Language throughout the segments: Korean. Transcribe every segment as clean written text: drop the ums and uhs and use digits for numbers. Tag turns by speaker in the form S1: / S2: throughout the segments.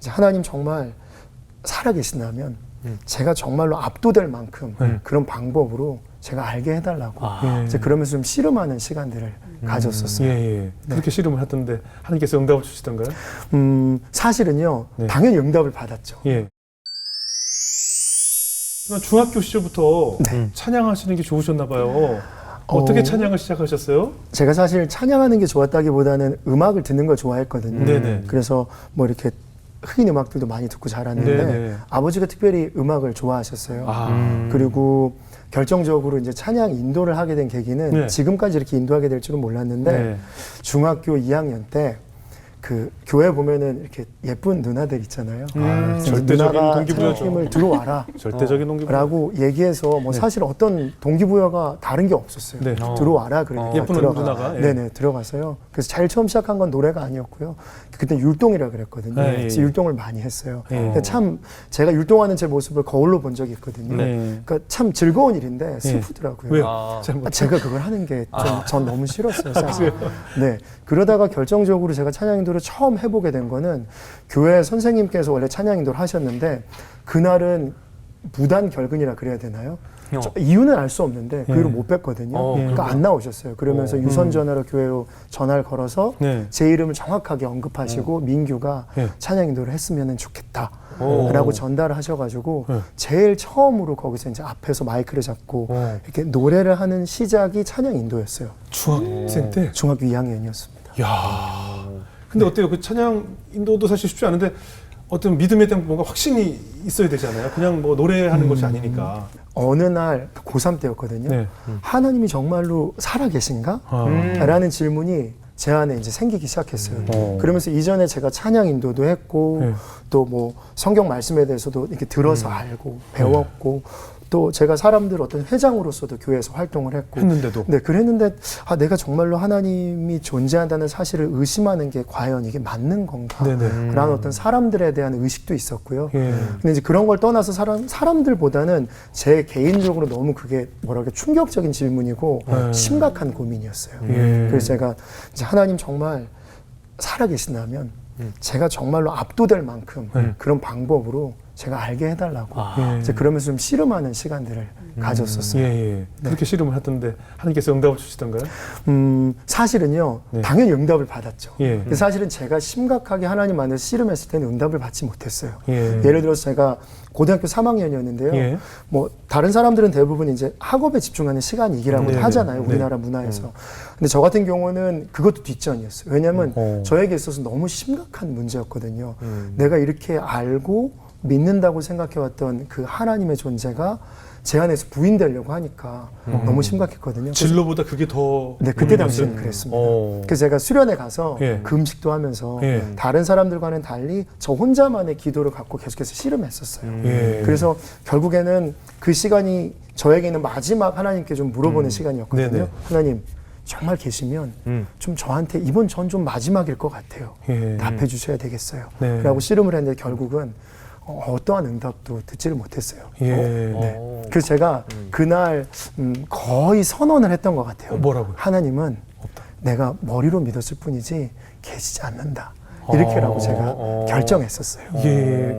S1: 이제 하나님 정말 살아계신다면 제가 정말로 압도될 만큼 그런 방법으로 제가 알게 해달라고 이제 그러면서 좀 씨름하는 시간들을 가졌었어요.
S2: 네. 그렇게 씨름을 하던데 하나님께서 응답을 주시던가요?
S1: 사실은요, 당연히 응답을 받았죠.
S2: 중학교 시절부터
S1: 네.
S2: 찬양하시는 게 좋으셨나 봐요. 어떻게 찬양을 시작하셨어요?
S1: 제가 사실 찬양하는 게 좋았다기보다는 음악을 듣는 걸 좋아했거든요.
S2: 네네.
S1: 그래서 뭐 이렇게 흑인 음악들도 많이 듣고 자랐는데
S2: 네네.
S1: 아버지가 특별히 음악을 좋아하셨어요. 그리고 결정적으로 이제 찬양 인도를 하게 된 계기는
S2: 네.
S1: 지금까지 이렇게 인도하게 될 줄은 몰랐는데 중학교 2학년 때 그 교회 보면은 이렇게 예쁜 누나들 있잖아요.
S2: 절대적인 동기부여죠.
S1: 찬양팀을 들어와라.
S2: 절대적인 동기부여.
S1: 라고 얘기해서 뭐 사실 어떤 동기부여가 다른 게 없었어요.
S2: 네.
S1: 들어와라 그러니까
S2: 예쁜 누나가.
S1: 네네 들어가서요. 그래서 제일 처음 시작한 건 노래가 아니었고요. 그때 율동이라 그랬거든요. 그래서 율동을 많이 했어요. 근데 참 제가 율동하는 제 모습을 거울로 본 적이 있거든요. 그러니까 참 즐거운 일인데 슬프더라고요.
S2: 왜요?
S1: 제가 그걸 하는 게 전 너무 싫었어요. 사실. 네. 그러다가 결정적으로 제가 찬양인도를 처음 해보게 된 거는 교회 선생님께서 원래 찬양인도를 하셨는데 그날은 무단 결근이라 그래야 되나요? 이유는 알 수 없는데 그 이후로 못 뵀거든요. 그러니까 안 나오셨어요. 그러면서 유선 전화로 교회로 전화를 걸어서 제 이름을 정확하게 언급하시고 민규가 찬양인도를 했으면 좋겠다. 라고 전달을 하셔가지고 제일 처음으로 거기서 이제 앞에서 마이크를 잡고 이렇게 노래를 하는 시작이 찬양인도였어요.
S2: 중학생 때?
S1: 중학교 2학년이었습니다.
S2: 이야. 근데 어때요? 그 찬양 인도도 사실 쉽지 않은데 어떤 믿음에 대한 뭔가 확신이 있어야 되잖아요. 그냥 뭐 노래하는 것이 아니니까.
S1: 어느 날 고3 때였거든요. 하나님이 정말로 살아계신가? 라는 질문이 제 안에 이제 생기기 시작했어요. 그러면서 이전에 제가 찬양 인도도 했고 또 뭐 성경 말씀에 대해서도 이렇게 들어서 알고 배웠고 또 제가 사람들 어떤 회장으로서도 교회에서 활동을 했고
S2: 했는데도
S1: 네, 그랬는데 내가 정말로 하나님이 존재한다는 사실을 의심하는 게 과연 이게 맞는 건가? 라는 어떤 사람들에 대한 의식도 있었고요. 근데 이제 그런 걸 떠나서 사람들보다는 제 개인적으로 너무 그게 뭐랄까 충격적인 질문이고 심각한 고민이었어요. 그래서 제가 이제 하나님 정말 살아계신다면 제가 정말로 압도될 만큼 그런 방법으로 제가 알게 해달라고 이제 그러면서 좀 씨름하는 시간들을 가졌었어요.
S2: 그렇게 씨름을 하던데 하나님께서 응답을 주시던가요?
S1: 사실은요, 당연히 응답을 받았죠.
S2: 예.
S1: 사실은 제가 심각하게 하나님 안에서 씨름했을 때는 응답을 받지 못했어요. 예를 들어서 제가 고등학교 3학년이었는데요. 뭐 다른 사람들은 대부분 이제 학업에 집중하는 시간이기라고 하잖아요. 우리나라 문화에서. 근데 저 같은 경우는 그것도 뒷전이었어요. 왜냐하면 저에게 있어서 너무 심각한 문제였거든요. 내가 이렇게 알고 믿는다고 생각해왔던 그 하나님의 존재가 제 안에서 부인되려고 하니까 너무 심각했거든요.
S2: 진로보다 그게 더
S1: 네, 그때 당시에는 그랬습니다. 그래서 제가 수련회 가서 금식도 하면서 다른 사람들과는 달리 저 혼자만의 기도를 갖고 계속해서 씨름했었어요. 그래서 결국에는 그 시간이 저에게는 마지막 하나님께 좀 물어보는 시간이었거든요. 하나님 정말 계시면 좀 저한테 이번 전 좀 마지막일 것 같아요. 답해 주셔야 되겠어요. 라고 씨름을 했는데 결국은 어떠한 응답도 듣지를 못했어요. 그래서 제가 그날 거의 선언을 했던 것 같아요.
S2: 뭐라고요?
S1: 하나님은 내가 머리로 믿었을 뿐이지 계시지 않는다. 이렇게라고 제가 결정했었어요.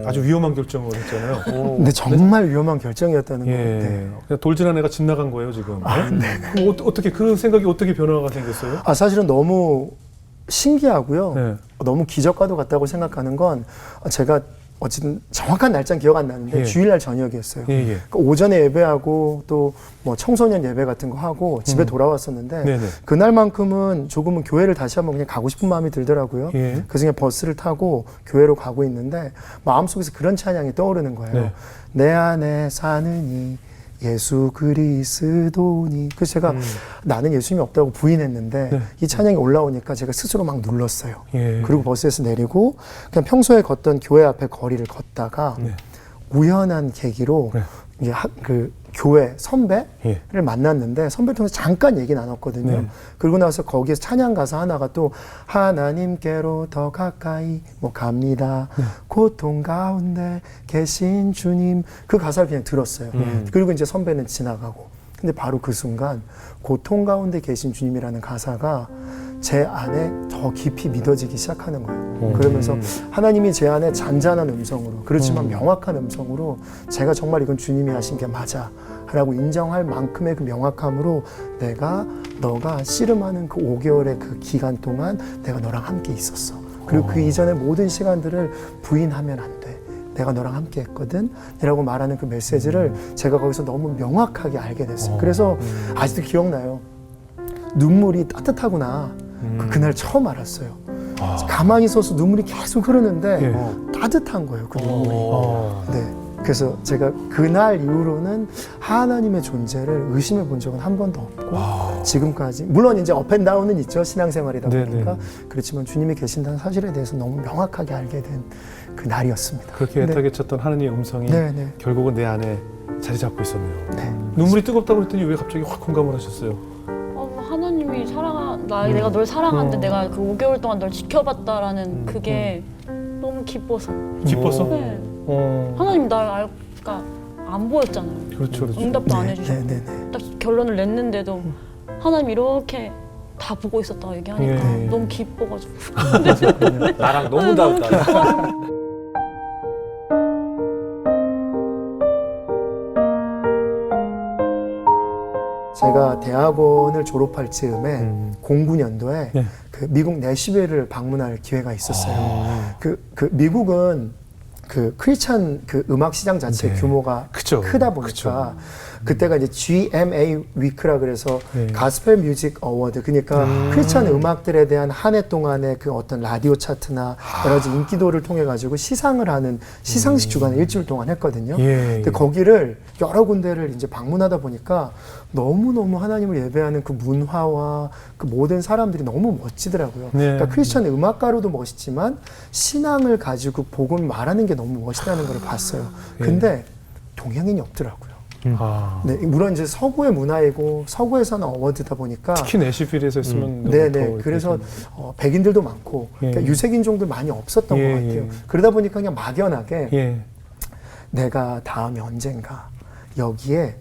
S2: 아주 위험한 결정을 했잖아요.
S1: 근데 정말 위험한 결정이었다는 건데.
S2: 그냥 돌진한 애가 집 나간 거예요, 지금. 그럼 어떻게 그 생각이 어떻게 변화가 생겼어요?
S1: 사실은 너무 신기하고요. 너무 기적과도 같다고 생각하는 건 제가 어쨌든 정확한 날짜는 기억 안 나는데 주일날 저녁이었어요. 그러니까 오전에 예배하고 또 뭐 청소년 예배 같은 거 하고 집에 돌아왔었는데 그날만큼은 조금은 교회를 다시 한번 그냥 가고 싶은 마음이 들더라고요. 그래서 그냥 버스를 타고 교회로 가고 있는데 마음속에서 그런 찬양이 떠오르는 거예요. 내 안에 사는 이 예수 그리스도니. 그래서 제가 나는 예수님이 없다고 부인했는데 이 찬양이 올라오니까 제가 스스로 막 눌렀어요. 그리고 버스에서 내리고 그냥 평소에 걷던 교회 앞에 거리를 걷다가 우연한 계기로 이게 그 교회 선배를 만났는데 선배를 통해서 잠깐 얘기 나눴거든요. 그러고 나서 거기에서 찬양 가사 하나가 또 하나님께로 더 가까이 뭐 갑니다. 고통 가운데 계신 주님. 그 가사를 그냥 들었어요. 그리고 이제 선배는 지나가고. 근데 바로 그 순간 고통 가운데 계신 주님이라는 가사가 제 안에 더 깊이 믿어지기 시작하는 거예요. 그러면서 하나님이 제 안에 잔잔한 음성으로, 그렇지만 명확한 음성으로 제가 정말 이건 주님이 하신 게 맞아 라고 인정할 만큼의 그 명확함으로 너가 씨름하는 그 5개월의 그 기간 동안 내가 너랑 함께 있었어. 그리고 그 이전의 모든 시간들을 부인하면 안 돼. 내가 너랑 함께 했거든 이라고 말하는 그 메시지를 제가 거기서 너무 명확하게 알게 됐어요. 그래서 아직도 기억나요. 눈물이 따뜻하구나. 그날 처음 알았어요. 가만히 있어서 눈물이 계속 흐르는데 따뜻한 거예요, 그 눈물이. 네. 그래서 제가 그날 이후로는 하나님의 존재를 의심해 본 적은 한 번도 없고 지금까지 물론 이제 업앤다운은 있죠, 신앙생활이다 보니까. 그렇지만 주님이 계신다는 사실에 대해서 너무 명확하게 알게 된 그 날이었습니다.
S2: 그렇게 애타게 쳤던 하나님의 음성이 결국은 내 안에 자리 잡고 있었네요. 눈물이 뜨겁다고 그랬더니 왜 갑자기 확 공감을 하셨어요?
S3: 하나님이 내가 널 사랑하는데 내가 그 5개월 동안 널 지켜봤다라는 그게 너무 기뻐서.
S2: 기뻤어?
S3: 네. 하나님 날 그러니까 안 보였잖아요.
S2: 그렇죠.
S3: 응답도 안 해주셨고. 딱 결론을 냈는데도 하나님 이렇게 다 보고 있었다 얘기하니까 너무 기뻐가지고.
S4: 나랑 너무 다르다.
S1: 제가 대학원을 졸업할 즈음에 09년도에 그 미국 내시빌을 방문할 기회가 있었어요. 그 미국은 그 크리스찬 그 음악 시장 자체 규모가 크다 보니까 그때가 이제 GMA 위크라 그래서 가스펠 뮤직 어워드, 그러니까 크리스찬 음악들에 대한 한 해 동안의 그 어떤 라디오 차트나 여러 가지 인기도를 통해 가지고 시상을 하는 시상식 주간을 일주일 동안 했거든요. 근데 거기를 여러 군데를 이제 방문하다 보니까 너무너무 하나님을 예배하는 그 문화와 그 모든 사람들이 너무 멋지더라고요. 그러니까 크리스천 음악가로도 멋있지만 신앙을 가지고 복음을 말하는 게 너무 멋있다는 걸 봤어요. 근데 동양인이 없더라고요. 네, 물론 이제 서구의 문화이고 서구에서는 어워드다 보니까
S2: 특히 내시빌에서 했으면
S1: 네네. 그래서 백인들도 많고 그러니까 유색인종도 많이 없었던 것 같아요. 그러다 보니까 그냥 막연하게 내가 다음에 언젠가 여기에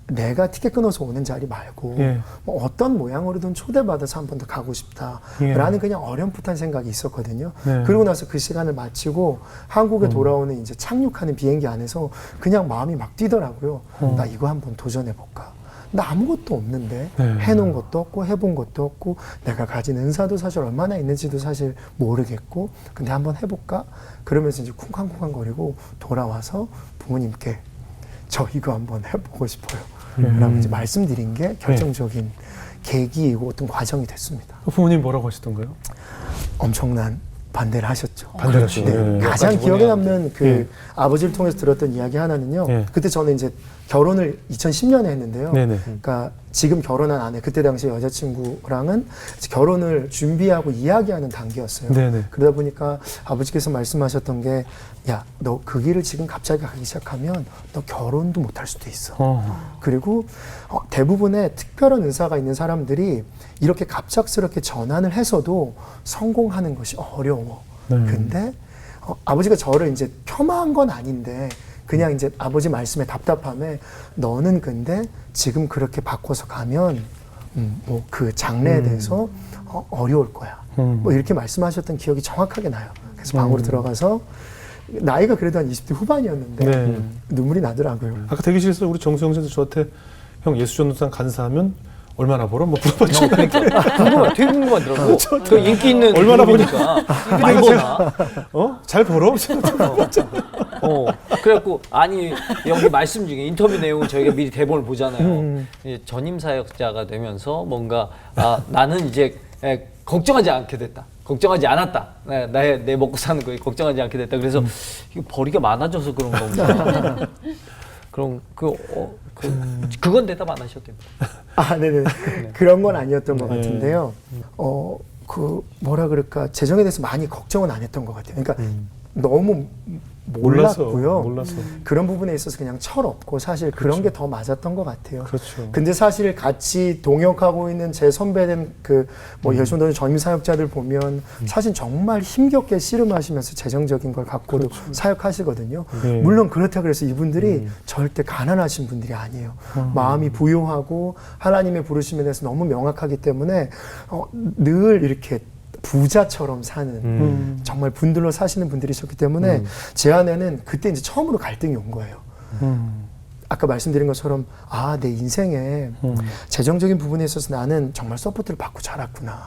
S1: 내가 티켓 끊어서 오는 자리 말고 뭐 어떤 모양으로든 초대받아서 한 번 더 가고 싶다라는 그냥 어렴풋한 생각이 있었거든요. 그리고 나서 그 시간을 마치고 한국에 돌아오는 이제 착륙하는 비행기 안에서 그냥 마음이 막 뛰더라고요. 나 이거 한번 도전해볼까? 나 아무것도 없는데 해놓은 것도 없고 해본 것도 없고 내가 가진 은사도 사실 얼마나 있는지도 사실 모르겠고 근데 한번 해볼까? 그러면서 이제 쿵쾅쿵쾅거리고 돌아와서 부모님께 저 이거 한번 해보고 싶어요. 라고 이제 말씀드린 게 결정적인 계기이고 어떤 과정이 됐습니다.
S2: 부모님 뭐라고 하시던가요?
S1: 엄청난 반대를 하셨죠.
S2: 반대를 하시죠.
S1: 가장 기억에 남는 그 아버지를 통해서 들었던 이야기 하나는요. 그때 저는 이제 결혼을 2010년에 했는데요. 그러니까 지금 결혼한 아내, 그때 당시 여자친구랑은 이제 결혼을 준비하고 이야기하는 단계였어요. 그러다 보니까 아버지께서 말씀하셨던 게 야, 너 그 길을 지금 갑자기 가기 시작하면 너 결혼도 못할 수도 있어. 그리고 대부분의 특별한 은사가 있는 사람들이 이렇게 갑작스럽게 전환을 해서도 성공하는 것이 어려워. 근데 아버지가 저를 이제 폄하한 건 아닌데 그냥 이제 아버지 말씀에 답답함에 너는 근데 지금 그렇게 바꿔서 가면 뭐 그 장래에 대해서 어려울 거야. 뭐 이렇게 말씀하셨던 기억이 정확하게 나요. 그래서 방으로 들어가서 나이가 그래도 한 20대 후반이었는데 눈물이 나더라고요.
S2: 아까 대기실에서 우리 정수영 선수 저한테 형 예수전도상 간사하면 얼마나 벌어? 뭐 물어봤죠.
S4: 그러니까 되게 궁금하더라고. 그 인기 있는
S2: 얼마나
S4: 보니까 많이 버나?
S2: 잘 벌어?
S4: 그래갖고 아니 여기 말씀 중에 인터뷰 내용을 저희가 미리 대본을 보잖아요. 이제 전임 사역자가 되면서 뭔가 나는 이제 걱정하지 않게 됐다. 걱정하지 않았다. 내 먹고 사는 거에 걱정하지 않게 됐다. 그래서 이거 벌이가 많아져서 그런 건가? 그럼 그건 대답 안 하셔도 됩니다.
S1: 네네. 그런 건 아니었던 것 같은데요. 뭐라 그럴까, 재정에 대해서 많이 걱정은 안 했던 것 같아요. 그러니까 너무 몰랐고요.
S2: 몰라서.
S1: 그런 부분에 있어서 그냥 철없고 사실 그런 게 더 맞았던 것 같아요.
S2: 그렇죠.
S1: 근데 사실 같이 동역하고 있는 제 선배된 예수원도는 전임 사역자들 보면 사실 정말 힘겹게 씨름하시면서 재정적인 걸 갖고도 사역하시거든요.
S2: 네.
S1: 물론 그렇다고 해서 이분들이 절대 가난하신 분들이 아니에요. 마음이 부유하고 하나님의 부르심에 대해서 너무 명확하기 때문에 늘 이렇게 부자처럼 사는 정말 분들로 사시는 분들이셨기 때문에 제 안에는 그때 이제 처음으로 갈등이 온 거예요. 아까 말씀드린 것처럼 내 인생에 재정적인 부분에 있어서 나는 정말 서포트를 받고 자랐구나.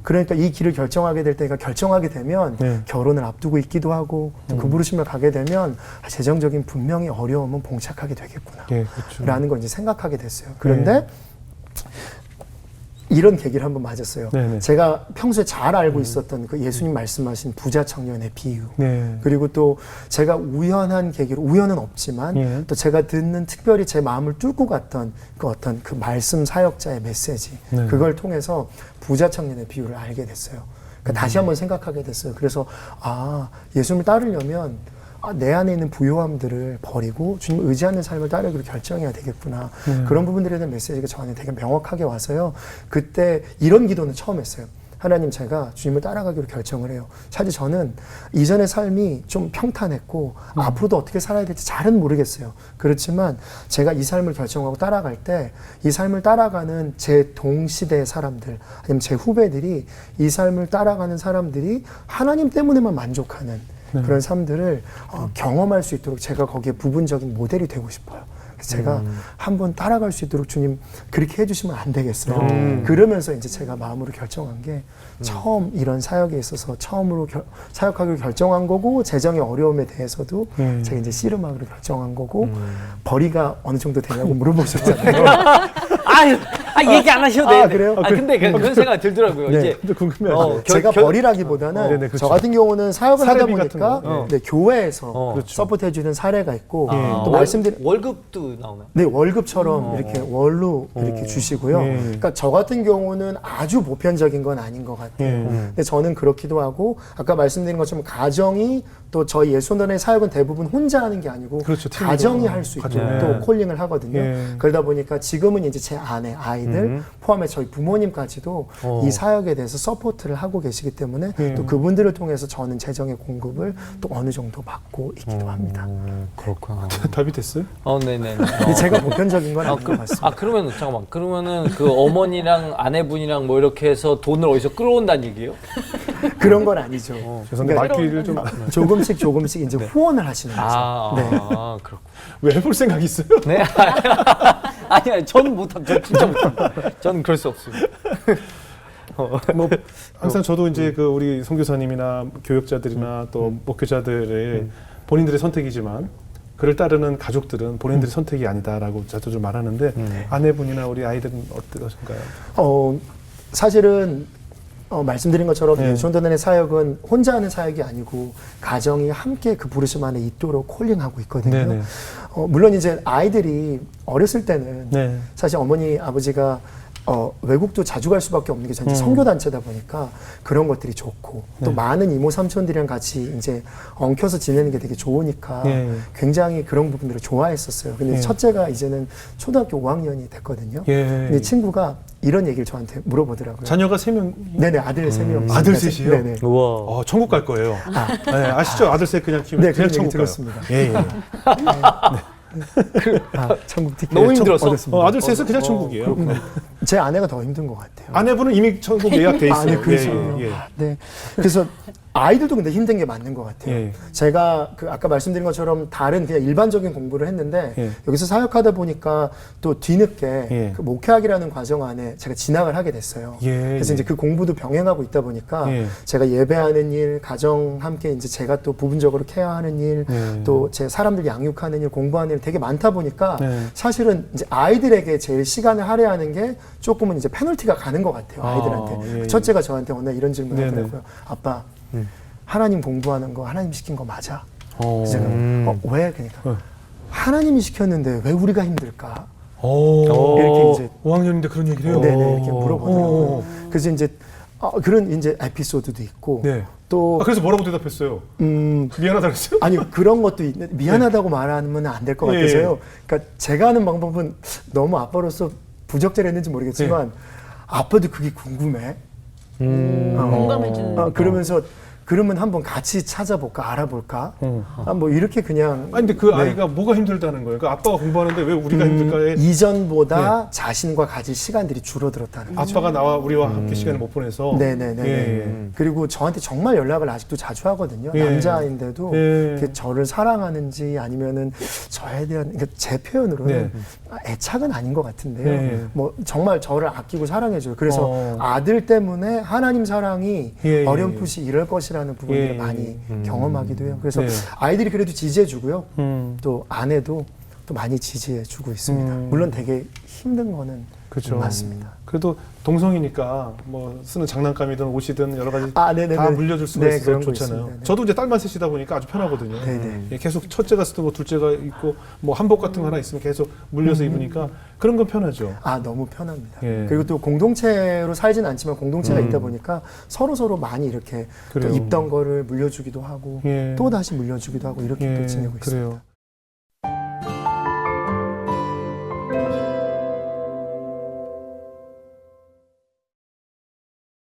S1: 그러니까 이 길을 결정하게 될 때가 결정하게 되면
S2: 네.
S1: 결혼을 앞두고 있기도 하고 또 그 부르심을 가게 되면 재정적인 분명히 어려움은 봉착하게 되겠구나.
S2: 예, 그렇죠.
S1: 라는 걸 이제 생각하게 됐어요. 그런데 이런 계기를 한번 맞았어요.
S2: 네네.
S1: 제가 평소에 잘 알고 있었던 그 예수님 말씀하신 부자 청년의 비유.
S2: 네.
S1: 그리고 또 제가 우연한 계기로, 우연은 없지만
S2: 예.
S1: 또 제가 듣는 특별히 제 마음을 뚫고 갔던 그 어떤 그 말씀 사역자의 메시지.
S2: 네.
S1: 그걸 통해서 부자 청년의 비유를 알게 됐어요. 그러니까 다시 한번 생각하게 됐어요. 그래서 예수님을 따르려면 내 안에 있는 부요함들을 버리고 주님을 의지하는 삶을 따르기로 결정해야 되겠구나. 그런 부분들에 대한 메시지가 저한테 되게 명확하게 와서요. 그때 이런 기도는 처음 했어요. 하나님, 제가 주님을 따라가기로 결정을 해요. 사실 저는 이전의 삶이 좀 평탄했고 앞으로도 어떻게 살아야 될지 잘은 모르겠어요. 그렇지만 제가 이 삶을 결정하고 따라갈 때 이 삶을 따라가는 제 동시대의 사람들 아니면 제 후배들이 이 삶을 따라가는 사람들이 하나님 때문에만 만족하는 그런 삶들을 경험할 수 있도록 제가 거기에 부분적인 모델이 되고 싶어요. 그래서 제가 한번 따라갈 수 있도록 주님 그렇게 해주시면 안 되겠어요. 그러면서 이제 제가 마음으로 결정한 게 처음 이런 사역에 있어서 처음으로 사역하기로 결정한 거고 재정의 어려움에 대해서도 제가 이제 씨름하기로 결정한 거고 벌이가 어느 정도 되냐고 물어보셨잖아요.
S4: 얘기 안 하셔도 돼요.
S1: 그래요?
S4: 근데 그런 생각이 들더라고요.
S1: 네.
S4: 이제
S2: 근데 궁금해요.
S1: 제가 벌이라기보다는
S2: 네네, 그렇죠.
S1: 저 같은 경우는 사역을 하다
S2: 사례비 같은
S1: 보니까
S2: 거.
S1: 교회에서
S2: 그렇죠.
S1: 서포트해주는 사례가 있고 또 말씀드린
S4: 월급도 나오나요?
S1: 네, 월급처럼 이렇게 월로 이렇게 주시고요.
S2: 예.
S1: 그러니까 저 같은 경우는 아주 보편적인 건 아닌 것 같아요. 근데 저는 그렇기도 하고 아까 말씀드린 것처럼 가정이 또 저희 예수원의 사역은 대부분 혼자 하는 게 아니고
S2: 그렇죠, 팀으로.
S1: 가정이 할 수 있도록
S2: 가정.
S1: 또 콜링을 하거든요.
S2: 예.
S1: 그러다 보니까 지금은 이제 제 아내, 아이들 포함해 저희 부모님까지도 이 사역에 대해서 서포트를 하고 계시기 때문에 또 그분들을 통해서 저는 재정의 공급을 또 어느 정도 받고 있기도 합니다.
S4: 그렇구나.
S2: 답이 됐어요?
S4: 네네.
S1: 근데 제가 보편적인 건 아닌 것 같습니다.
S4: 그러면 잠깐만. 그러면은 그 어머니랑 아내분이랑 뭐 이렇게 해서 돈을 어디서 끌어온다는 얘기예요?
S1: 그런 건 아니죠.
S2: 죄송한데
S1: 그러니까
S2: 말귀를 좀
S1: 조금씩 이제 후원을 하시는 거죠. 네.
S4: 그렇고.
S2: 왜 해볼 생각 있어요?
S4: 네. 아니야, 저는 못합니다. 저 진짜 못합니다. 저는 그럴 수 없습니다.
S2: 뭐 항상 저도 이제 그 우리 선교사님이나 교역자들이나 또 목회자들의 본인들의 선택이지만 그를 따르는 가족들은 본인들의 선택이 아니다라고 자주 말하는데 아내분이나 우리 아이들은 어떠신가요?
S1: 사실은 말씀드린 것처럼
S2: 네.
S1: 예수원의 사역은 혼자 하는 사역이 아니고 가정이 함께 그 부르심 안에 있도록 콜링하고 있거든요.
S2: 네네.
S1: 물론 이제 아이들이 어렸을 때는
S2: 네.
S1: 사실 어머니 아버지가 외국도 자주 갈 수밖에 없는 게 전체 선교단체다 보니까 그런 것들이 좋고 또 많은 이모 삼촌들이랑 같이 이제 엉켜서 지내는 게 되게 좋으니까 굉장히 그런 부분들을 좋아했었어요. 근데 첫째가 이제는 초등학교 5학년이 됐거든요. 근데 친구가 이런 얘기를 저한테 물어보더라고요.
S2: 자녀가 3명?
S1: 네네, 아들 3명.
S2: 아들 셋이요?
S1: 네네.
S4: 우와.
S2: 천국 갈 거예요. 네, 아시죠? 아들 셋 그냥 키우면
S1: 네,
S2: 그냥
S1: 그런 얘기
S2: 천국 가요.
S1: 들었습니다.
S2: 예.
S1: 천국 티켓
S4: 너무 힘들었어?
S1: 얻었습니다.
S2: 아들 셋은 그냥 천국이에요.
S1: 제 아내가 더 힘든 것 같아요.
S2: 아내분은 이미 천국 예약돼 있어요.
S1: 네, 그러시군요. 네. 그래서 아이들도 근데 힘든 게 맞는 것 같아요.
S2: 예.
S1: 제가 아까 말씀드린 것처럼 다른 그냥 일반적인 공부를 했는데 여기서 사역하다 보니까 또 뒤늦게 그 목회학이라는 과정 안에 제가 진학을 하게 됐어요. 그래서 이제 그 공부도 병행하고 있다 보니까 제가 예배하는 일, 가정 함께 이제 제가 또 부분적으로 케어하는 일, 또 제 사람들 양육하는 일, 공부하는 일 되게 많다 보니까 사실은 이제 아이들에게 제일 시간을 할애하는 게 조금은 이제 페널티가 가는 것 같아요. 아이들한테. 첫째가 저한테 오늘 이런 질문을 하더라고요. 아빠, 하나님 공부하는 거 하나님 시킨 거 맞아? 그래서 제가 왜? 그러니까 하나님이 시켰는데 왜 우리가 힘들까? 이렇게 이제
S2: 5학년인데 그런 얘기를 해요?
S1: 네네 이렇게 물어보더라고요. 그래서 이제 그런 이제 에피소드도 있고 또
S2: 그래서 뭐라고 대답했어요? 미안하다 그랬어요?
S1: 아니 그런 것도 있는데 미안하다고 말하면 안 될 것
S2: 예,
S1: 같아서요. 그러니까 제가 하는 방법은 너무 아빠로서 부적절했는지 모르겠지만 아빠도 그게 궁금해.
S3: 공감해주는.
S1: 그러면서 그러면 한번 같이 찾아볼까 알아볼까? 뭐 이렇게 그냥.
S2: 아니 근데 그 아이가 뭐가 힘들다는 거예요? 그 아빠가 공부하는데 왜 우리가 힘들까에
S1: 이전보다 자신과 가질 시간들이 줄어들었다는 거죠.
S2: 아빠가 나와 우리와 함께 시간을 못 보내서
S1: 네네네.
S2: 예.
S1: 그리고 저한테 정말 연락을 아직도 자주 하거든요.
S2: 예.
S1: 남자인데도
S2: 예.
S1: 이렇게 저를 사랑하는지 아니면은 저에 대한 그러니까 제 표현으로는 애착은 아닌 것 같은데요.
S2: 예.
S1: 뭐 정말 저를 아끼고 사랑해줘요. 그래서 아들 때문에 하나님 사랑이
S2: 예.
S1: 어렴풋이 이럴 것이라는 부분들을
S2: 예.
S1: 많이 경험하기도 해요. 그래서
S2: 예.
S1: 아이들이 그래도 지지해주고요. 또 아내도 또 많이 지지해주고 있습니다. 물론 되게 힘든 거는
S2: 그죠.
S1: 맞습니다.
S2: 그래도 동성이니까 뭐 쓰는 장난감이든 옷이든 여러 가지
S1: 네네네.
S2: 다 물려줄 수가
S1: 네,
S2: 있어서
S1: 그런 거
S2: 좋잖아요.
S1: 있습니다. 네.
S2: 저도 이제 딸만 셋이다 보니까 아주 편하거든요.
S1: 네네.
S2: 예, 계속 첫째가 쓰고 둘째가 있고 뭐 한복 같은 거 하나 있으면 계속 물려서 입으니까 그런 건 편하죠.
S1: 너무 편합니다.
S2: 예.
S1: 그리고 또 공동체로 살지는 않지만 공동체가 있다 보니까 서로 많이 이렇게 또
S2: 그래요.
S1: 입던 거를 물려주기도 하고
S2: 예.
S1: 또 다시 물려주기도 하고 이렇게 또 지내고 있습니다.
S2: 그래요.